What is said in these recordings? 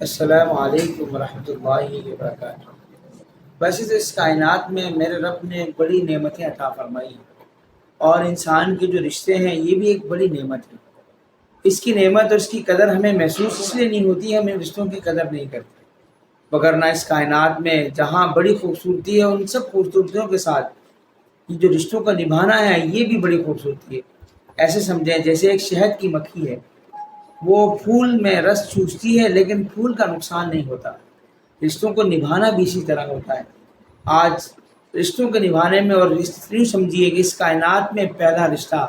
السلام علیکم ورحمۃ اللہ وبرکاتہ۔ ویسے تو اس کائنات میں میرے رب نے بڑی نعمتیں عطا فرمائی ہیں، اور انسان کے جو رشتے ہیں یہ بھی ایک بڑی نعمت ہے۔ اس کی نعمت اور اس کی قدر ہمیں محسوس اس لیے نہیں ہوتی، ہم ان رشتوں کی قدر نہیں کرتے، وگرنہ اس کائنات میں جہاں بڑی خوبصورتی ہے ان سب خوبصورتیوں کے ساتھ یہ جو رشتوں کا نبھانا ہے یہ بھی بڑی خوبصورتی ہے۔ ایسے سمجھیں جیسے ایک شہد کی مکھی ہے، وہ پھول میں رس چوستی ہے لیکن پھول کا نقصان نہیں ہوتا۔ رشتوں کو نبھانا بھی اسی طرح ہوتا ہے۔ آج رشتوں کے نبھانے میں، اور یوں سمجھیے کہ اس کائنات میں پہلا رشتہ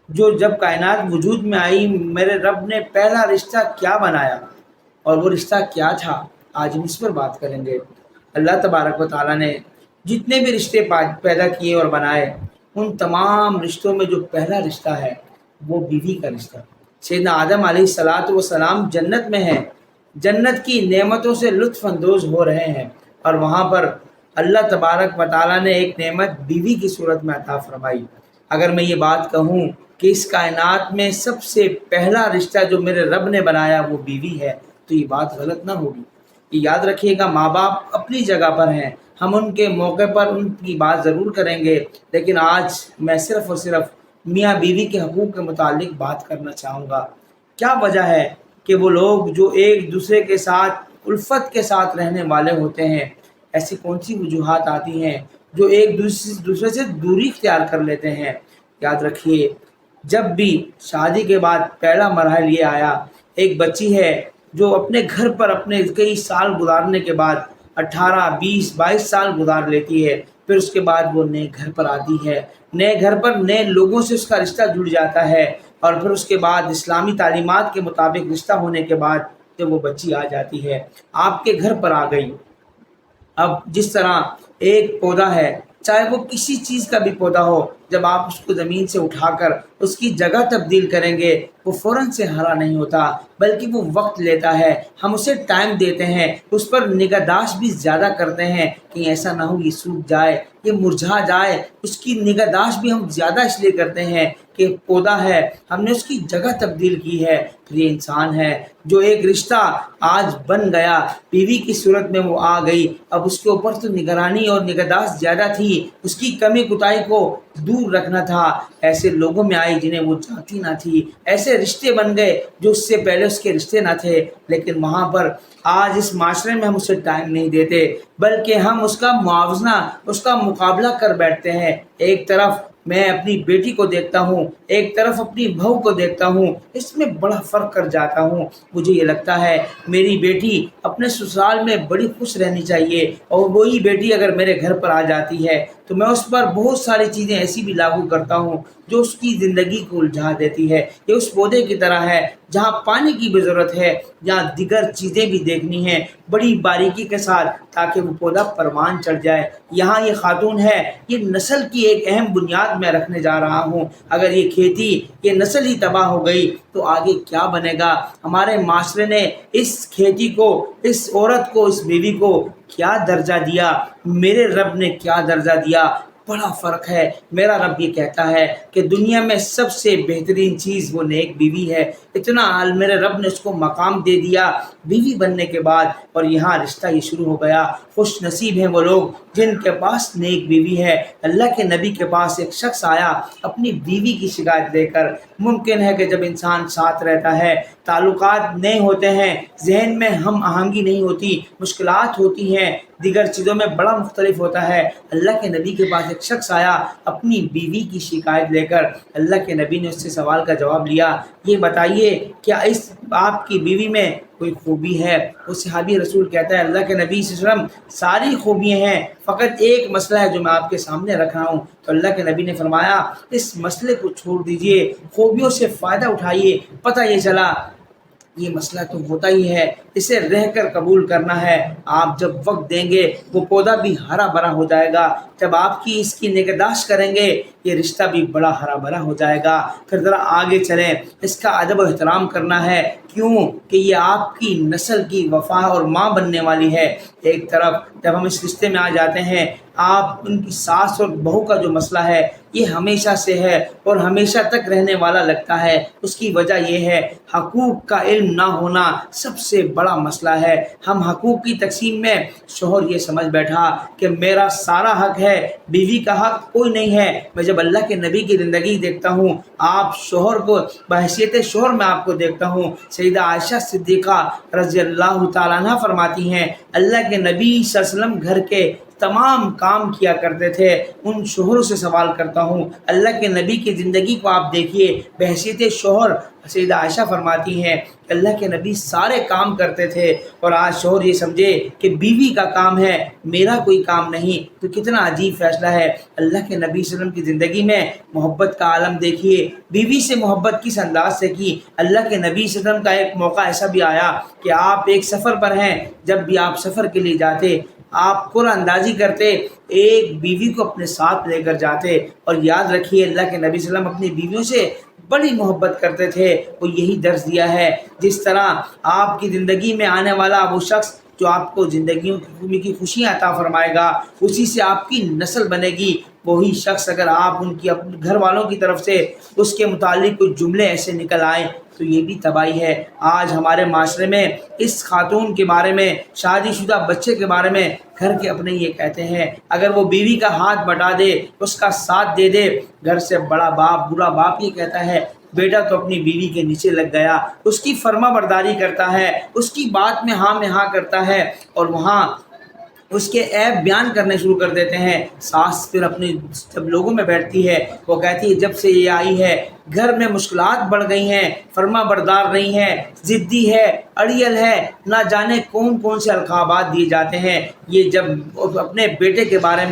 جو جب کائنات وجود میں آئی، میرے رب نے پہلا رشتہ کیا بنایا اور وہ رشتہ کیا تھا، آج ہم اس پر بات کریں گے۔ اللہ تبارک و تعالیٰ نے جتنے بھی رشتے پیدا کیے اور بنائے، ان تمام رشتوں میں جو پہلا رشتہ ہے وہ بیوی کا رشتہ۔ سیدنا آدم علیہ الصلاۃ والسلام جنت میں ہیں، جنت کی نعمتوں سے لطف اندوز ہو رہے ہیں، اور وہاں پر اللہ تبارک و تعالیٰ نے ایک نعمت بیوی کی صورت میں عطا فرمائی۔ اگر میں یہ بات کہوں کہ اس کائنات میں سب سے پہلا رشتہ جو میرے رب نے بنایا وہ بیوی ہے، تو یہ بات غلط نہ ہوگی۔ یہ یاد رکھیے گا، ماں باپ اپنی جگہ پر ہیں، ہم ان کے موقع پر ان کی بات ضرور کریں گے، لیکن آج میں صرف اور صرف میاں بیوی کے حقوق کے متعلق بات کرنا چاہوں گا۔ کیا وجہ ہے کہ وہ لوگ جو ایک دوسرے کے ساتھ الفت کے ساتھ رہنے والے ہوتے ہیں، ایسی کون سی وجوہات آتی ہیں جو ایک دوسرے سے دوری اختیار کر لیتے ہیں؟ یاد رکھیے، جب بھی شادی کے بعد پہلا مرحلہ یہ آیا، ایک بچی ہے جو اپنے گھر پر اپنے کئی سال گزارنے کے بعد 18 20 22 سال گزار لیتی ہے، پھر اس کے بعد وہ نئے گھر پر آتی ہے، نئے گھر پر نئے لوگوں سے اس کا رشتہ جڑ جاتا ہے، اور پھر اس کے بعد اسلامی تعلیمات کے مطابق رشتہ ہونے کے بعد جب وہ بچی آ جاتی ہے، آپ کے گھر پر آ گئی۔ اب جس طرح ایک پودا ہے، چاہے وہ کسی چیز کا بھی پودا ہو، جب آپ اس کو زمین سے اٹھا کر اس کی جگہ تبدیل کریں گے وہ فوراً سے ہرا نہیں ہوتا، بلکہ وہ وقت لیتا ہے، ہم اسے ٹائم دیتے ہیں، اس پر نگہداشت بھی زیادہ کرتے ہیں کہ ایسا نہ ہو یہ سوکھ جائے، یہ مرجھا جائے۔ اس کی نگہداشت بھی ہم زیادہ اس لیے کرتے ہیں کہ پودا ہے، ہم نے اس کی جگہ تبدیل کی ہے۔ پھر یہ انسان ہے جو ایک رشتہ آج بن گیا، بیوی کی صورت میں وہ آ گئی، اب اس کے اوپر تو نگرانی اور نگہداشت زیادہ تھی، اس کی کمی کوتاہی کو دور رکھنا تھا۔ ایسے لوگوں میں آئی جنہیں وہ جانتی نہ تھی، ایسے رشتے بن گئے جو اس سے پہلے اس کے رشتے نہ تھے، لیکن وہاں پر آج اس معاشرے میں ہم اسے ٹائم نہیں دیتے، بلکہ ہم اس کا موازنہ، اس کا مقابلہ کر بیٹھتے ہیں۔ ایک طرف میں اپنی بیٹی کو دیکھتا ہوں، ایک طرف اپنی بہو کو دیکھتا ہوں، اس میں بڑا فرق کر جاتا ہوں۔ مجھے یہ لگتا ہے میری بیٹی اپنے سسرال میں بڑی خوش رہنی چاہیے، اور وہی بیٹی اگر میرے گھر پر آ جاتی ہے تو میں اس پر بہت ساری چیزیں ایسی بھی لاگو کرتا ہوں جو اس کی زندگی کو الجھا دیتی ہے۔ یہ اس پودے کی طرح ہے جہاں پانی کی بھی ضرورت ہے، جہاں دیگر چیزیں بھی دیکھنی ہیں بڑی باریکی کے ساتھ تاکہ وہ پودا پروان چڑھ جائے۔ یہاں یہ خاتون ہے، یہ نسل کی ایک اہم بنیاد میں رکھنے جا رہا ہوں۔ اگر یہ کھیتی، یہ نسل ہی تباہ ہو گئی تو آگے کیا بنے گا؟ ہمارے معاشرے نے اس کھیتی کو، اس عورت کو، اس بیوی کو کیا درجہ دیا؟ میرے رب نے کیا درجہ دیا؟ بڑا فرق ہے۔ میرا رب یہ کہتا ہے کہ دنیا میں سب سے بہترین چیز وہ نیک بیوی ہے۔ اتنا میرے رب نے اس کو مقام دے دیا بیوی بننے کے بعد، اور یہاں رشتہ یہ شروع ہو گیا۔ خوش نصیب ہیں وہ لوگ جن کے پاس نیک بیوی ہے۔ اللہ کے نبی کے پاس ایک شخص آیا اپنی بیوی کی شکایت لے کر۔ ممکن ہے کہ جب انسان ساتھ رہتا ہے، تعلقات نئے ہوتے ہیں، ذہن میں ہم آہنگی نہیں ہوتی، مشکلات ہوتی ہیں، دیگر چیزوں میں بڑا مختلف ہوتا ہے۔ اللہ کے نبی کے پاس ایک شخص آیا اپنی بیوی کی شکایت لے کر۔ اللہ کے نبی نے اس سے سوال کا جواب لیا، یہ بتائیے کیا اس آپ کی بیوی میں کوئی خوبی ہے؟ وہ صحابی رسول کہتا ہے اللہ کے نبی صلی اللہ علیہ وسلم ساری خوبیاں ہیں، فقط ایک مسئلہ ہے جو میں آپ کے سامنے رکھ رہا ہوں۔ تو اللہ کے نبی نے فرمایا اس مسئلے کو چھوڑ دیجئے، خوبیوں سے فائدہ اٹھائیے۔ پتہ یہ چلا یہ مسئلہ تو ہوتا ہی ہے، اسے رہ کر قبول کرنا ہے۔ آپ جب وقت دیں گے وہ پودا بھی ہرا بھرا ہو جائے گا، جب آپ کی اس کی نگہداشت کریں گے یہ رشتہ بھی بڑا ہرا بھرا ہو جائے گا۔ پھر ذرا آگے چلیں، اس کا ادب و احترام کرنا ہے، کیوں کہ یہ آپ کی نسل کی وفا اور ماں بننے والی ہے۔ ایک طرف جب ہم اس رشتے میں آ جاتے ہیں آپ ان کی ساس اور بہو کا جو مسئلہ ہے یہ ہمیشہ سے ہے اور ہمیشہ تک رہنے والا لگتا ہے۔ اس کی وجہ یہ ہے حقوق کا علم نہ ہونا سب سے بڑا مسئلہ ہے۔ ہم حقوق کی تقسیم میں شوہر یہ سمجھ بیٹھا کہ میرا سارا حق ہے، بیوی کا حق کوئی نہیں ہے۔ میں جب اللہ کے نبی کی زندگی دیکھتا ہوں، آپ شوہر کو بحیثیت شوہر میں آپ کو دیکھتا ہوں، سیدہ عائشہ صدیقہ رضی اللہ تعالیٰ عنہ فرماتی ہیں اللہ کے نبی صلی اللہ علیہ وسلم گھر کے تمام کام کیا کرتے تھے۔ ان شوہروں سے سوال کرتا ہوں، اللہ کے نبی کی زندگی کو آپ دیکھیے، بحیثیت شوہر سیدہ عائشہ فرماتی ہیں کہ اللہ کے نبی سارے کام کرتے تھے، اور آج شوہر یہ سمجھے کہ بیوی کا کام ہے، میرا کوئی کام نہیں، تو کتنا عجیب فیصلہ ہے۔ اللہ کے نبی صلی اللہ علیہ وسلم کی زندگی میں محبت کا عالم دیکھیے، بیوی سے محبت کس انداز سے کی۔ اللہ کے نبی صلی اللہ علیہ وسلم کا ایک موقع ایسا بھی آیا کہ آپ ایک سفر پر ہیں، جب بھی آپ سفر کے لیے جاتے آپ قرآن اندازی کرتے، ایک بیوی کو اپنے ساتھ لے کر جاتے، اور یاد رکھیے اللہ کے نبی صلی اللہ علیہ وسلم اپنی بیویوں سے بڑی محبت کرتے تھے۔ وہ یہی درس دیا ہے، جس طرح آپ کی زندگی میں آنے والا وہ شخص جو آپ کو زندگیوں کی خوشیاں عطا فرمائے گا، اسی سے آپ کی نسل بنے گی۔ وہی شخص اگر آپ ان کی اپنے گھر والوں کی طرف سے اس کے متعلق کچھ جملے ایسے نکل آئیں تو یہ بھی تباہی ہے۔ آج ہمارے معاشرے میں اس خاتون کے بارے میں، شادی شدہ بچے کے بارے میں گھر کے اپنے یہ کہتے ہیں، اگر وہ بیوی کا ہاتھ بٹا دے، اس کا ساتھ دے دے، گھر سے بڑا باپ برا باپ یہ کہتا ہے بیٹا تو اپنی بیوی کے نیچے لگ گیا، اس کی فرما برداری کرتا ہے، اس کی بات میں ہاں کرتا ہے، اور وہاں اس کے عیب بیان کرنے شروع کر دیتے ہیں۔ ساس پھر اپنی جب لوگوں میں بیٹھتی ہے وہ کہتی ہے جب سے یہ آئی ہے گھر میں مشکلات بڑھ گئی ہیں، فرما بردار نہیں ہے، ضدی ہے، اڑیل ہے، نہ جانے کون کون سے القابات دیے جاتے ہیں۔ یہ جب اپنے بیٹے کے بارے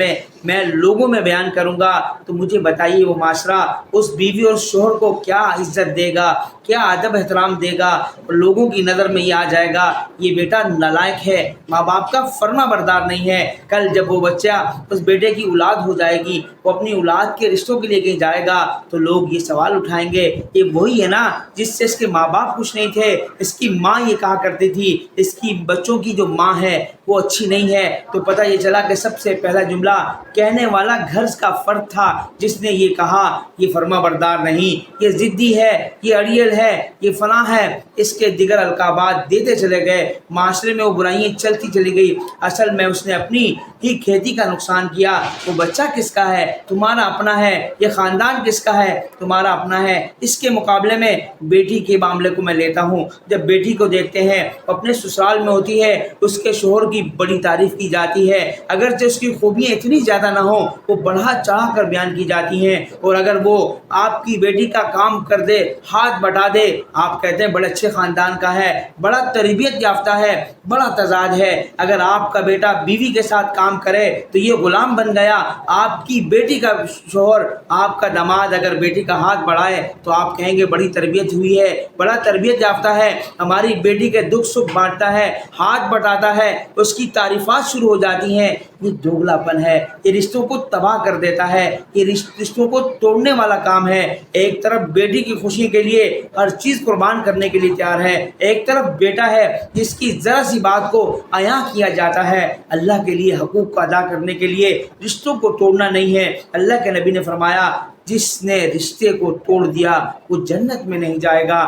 میں لوگوں میں بیان کروں گا تو مجھے بتائیے وہ معاشرہ اس بیوی اور شوہر کو کیا عزت دے گا، کیا ادب احترام دے گا؟ اور لوگوں کی نظر میں یہ آ جائے گا یہ بیٹا نالائق ہے، ماں باپ کا فرما بردار نہیں ہے۔ کل جب وہ بچہ اس بیٹے کی اولاد ہو جائے گی، وہ اپنی اولاد کے رشتوں کے لیے کہیں جائے گا تو لوگ یہ سوال اٹھائیں گے یہ وہی ہے نا جس سے اس کے ماں باپ خوش نہیں تھے، اس کی ماں یہ کہا کرتی تھی اس کی بچوں کی جو ماں ہے وہ اچھی نہیں ہے۔ تو پتہ یہ چلا کہ سب سے پہلا جملہ کہنے والا گھر کا فرد تھا جس نے یہ کہا یہ فرما بردار نہیں، یہ ضدی ہے، یہ اڑیل ہے، یہ فلاں ہے، اس کے دیگر القابات دیتے چلے گئے۔ معاشرے میں وہ برائیاں چلتی چلی گئی۔ اصل میں اس نے اپنی ہی کھیتی کا نقصان کیا۔ وہ بچہ کس کا ہے؟ تمہارا اپنا ہے۔ یہ خاندان کس کا ہے؟ تمہارا اپنا ہے۔ اس کے مقابلے میں بیٹی کے معاملے کو میں لیتا ہوں، جب بیٹی کو دیکھتے ہیں اپنے سسرال میں ہوتی ہے اس کے شوہر کی بڑی تعریف کی جاتی ہے، اگرچہ اس کی خوبیاں اتنی زیادہ نہ ہوں وہ بڑھا چڑھا کر بیان کی جاتی ہیں، اور اگر وہ آپ کی بیٹی کا کام کر دے، ہاتھ بٹا دے، آپ کہتے ہیں بڑے اچھے خاندان کا ہے، بڑا تربیت یافتہ ہے، بڑا تضاد ہے۔ اگر آپ کا بیٹا بیوی کے ساتھ کام کرے تو یہ غلام بن گیا۔ آپ کی بیٹی کا شوہر، آپ کا داماد اگر بیٹی کا ہاتھ بڑھائے تو آپ کہیں گے بڑی تربیت ہوئی ہے، بڑا تربیت یافتہ ہے، ہماری بیٹی کے دکھ سکھ بانٹتا ہے، ہاتھ بٹاتا ہے، اس کی تعریفات شروع ہو جاتی ہیں۔ یہ دوگلاپن ہے، یہ رشتوں کو تباہ کر دیتا ہے، یہ رشتوں کو توڑنے والا کام ہے۔ ایک طرف بیٹی کی خوشی کے لیے ہر چیز قربان کرنے کے لیے تیار ہے، ایک طرف بیٹا ہے جس کی ذرا سی بات کو عیاں کیا جاتا ہے۔ اللہ کے لیے حقوق کو ادا کرنے کے لیے رشتوں کو توڑنا نہیں ہے۔ اللہ کے نبی نے فرمایا جس نے رشتے کو توڑ دیا وہ جنت میں نہیں جائے گا۔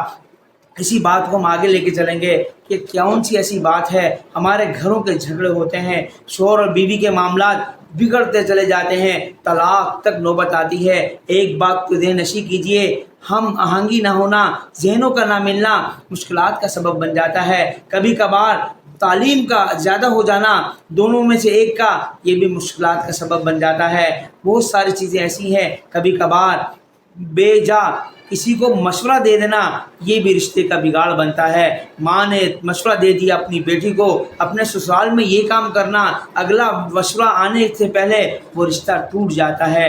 اسی بات کو ہم آگے لے کے چلیں گے کہ کون سی ایسی بات ہے ہمارے گھروں کے جھگڑے ہوتے ہیں، شوہر اور بیوی کے معاملات بگڑتے چلے جاتے ہیں، طلاق تک نوبت آتی ہے۔ ایک بات کو ذہن نشین کیجیے، ہم آہنگی نہ ہونا، ذہنوں کا نہ ملنا مشکلات کا سبب بن جاتا ہے۔ کبھی کبھار تعلیم کا زیادہ ہو جانا دونوں میں سے ایک کا، یہ بھی مشکلات کا سبب بن جاتا ہے۔ بہت ساری چیزیں ایسی ہیں، کبھی کبھار بے جا کسی کو مشورہ دے دینا یہ بھی رشتے کا بگاڑ بنتا ہے۔ ماں نے مشورہ دے دیا اپنی بیٹی کو اپنے سسرال میں یہ کام کرنا، اگلا مشورہ آنے سے پہلے وہ رشتہ ٹوٹ جاتا ہے۔